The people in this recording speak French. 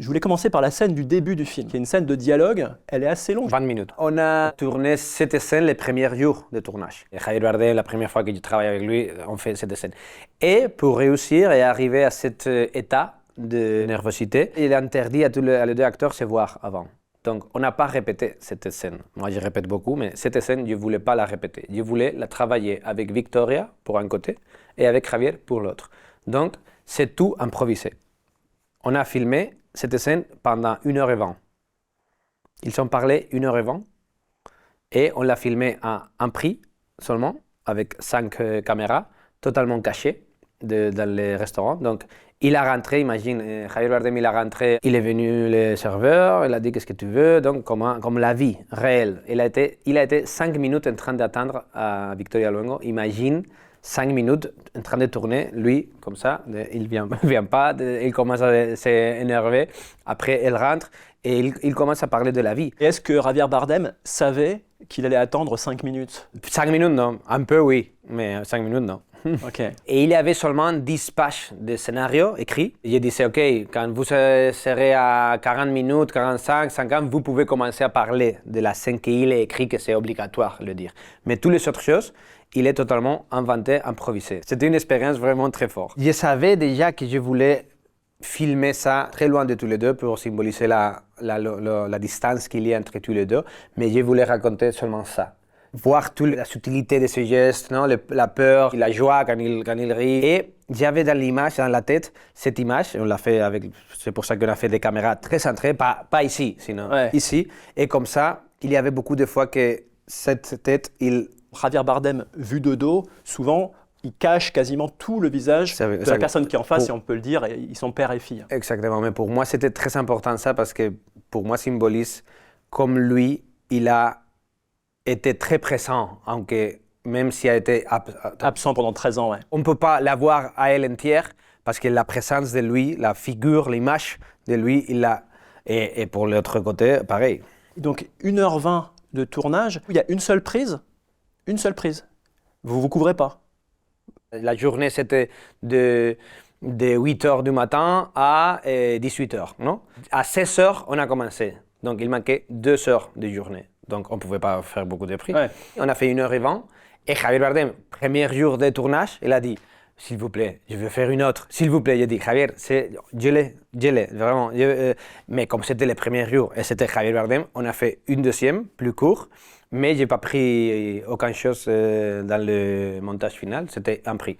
Je voulais commencer par la scène du début du film, qui est une scène de dialogue. Elle est assez longue. 20 minutes. On a tourné cette scène les premiers jours de tournage. Et Javier Bardem, la première fois que je travaille avec lui, on fait cette scène. Et pour réussir et arriver à cet état de nervosité, il est interdit à tous les deux acteurs de se voir avant. Donc, on n'a pas répété cette scène. Moi, je répète beaucoup, mais cette scène, je ne voulais pas la répéter. Je voulais la travailler avec Victoria, pour un côté, et avec Javier, pour l'autre. Donc, c'est tout improvisé. On a filmé cette scène pendant 1h20. Ils ont parlé 1h20, et on l'a filmé à un prix seulement, avec 5 caméras, totalement cachées dans les restaurants. Donc, il a rentré, imagine, Javier Bardem, il a rentré, il est venu le serveur, il a dit qu'est-ce que tu veux, donc comme la vie réelle. Il a été 5 minutes en train d'attendre à Victoria Luengo. Imagine 5 minutes en train de tourner, lui, comme ça, il vient pas, il commence à s'énerver, après elle rentre et il commence à parler de la vie. Et est-ce que Javier Bardem savait qu'il allait attendre 5 minutes? 5 minutes, non. Un peu, oui, mais 5 minutes, non. Ok. Et il y avait seulement 10 pages de scénario écrits. Je disais, OK, quand vous serez à 40 minutes, 45, 50, vous pouvez commencer à parler de la scène qu'il a écrit, que c'est obligatoire de le dire. Mais toutes les autres choses, il est totalement inventé, improvisé. C'était une expérience vraiment très forte. Je savais déjà que je voulais filmer ça très loin de tous les deux pour symboliser la distance qu'il y a entre tous les deux, mais je voulais raconter seulement ça. Voir toute la subtilité de ses gestes, non? La peur, la joie quand il rit. Et j'avais dans l'image, dans la tête, cette image, on l'a fait c'est pour ça qu'on a fait des caméras très centrées, pas ici, sinon ici. Et comme ça, il y avait beaucoup de fois que cette tête, Javier Bardem, vu de dos, souvent, il cache quasiment tout le visage de la personne qui est en face, et on peut le dire, ils sont père et fille. Exactement, mais pour moi, c'était très important ça, parce que pour moi, symbolise comme lui, il a était très présent, même s'il a été absent pendant 13 ans. Ouais. On ne peut pas l'avoir à elle entière, parce que la présence de lui, la figure, l'image de lui, il l'a. Et pour l'autre côté, pareil. Donc 1h20 de tournage, il y a une seule prise. Une seule prise. Vous ne vous couvrez pas. La journée, c'était de 8h du matin à 18h, non? À 16h, on a commencé. Donc il manquait 2 heures de journée. Donc, on ne pouvait pas faire beaucoup de prix. Ouais. On a fait 1h20. Et Javier Bardem, premier jour de tournage, il a dit, s'il vous plaît, je veux faire une autre. S'il vous plaît, j'ai dit, Javier, je l'ai, vraiment. Mais comme c'était le premier jour et c'était Javier Bardem, on a fait une deuxième, plus court. Mais je n'ai pas pris aucune chose dans le montage final. C'était un prix.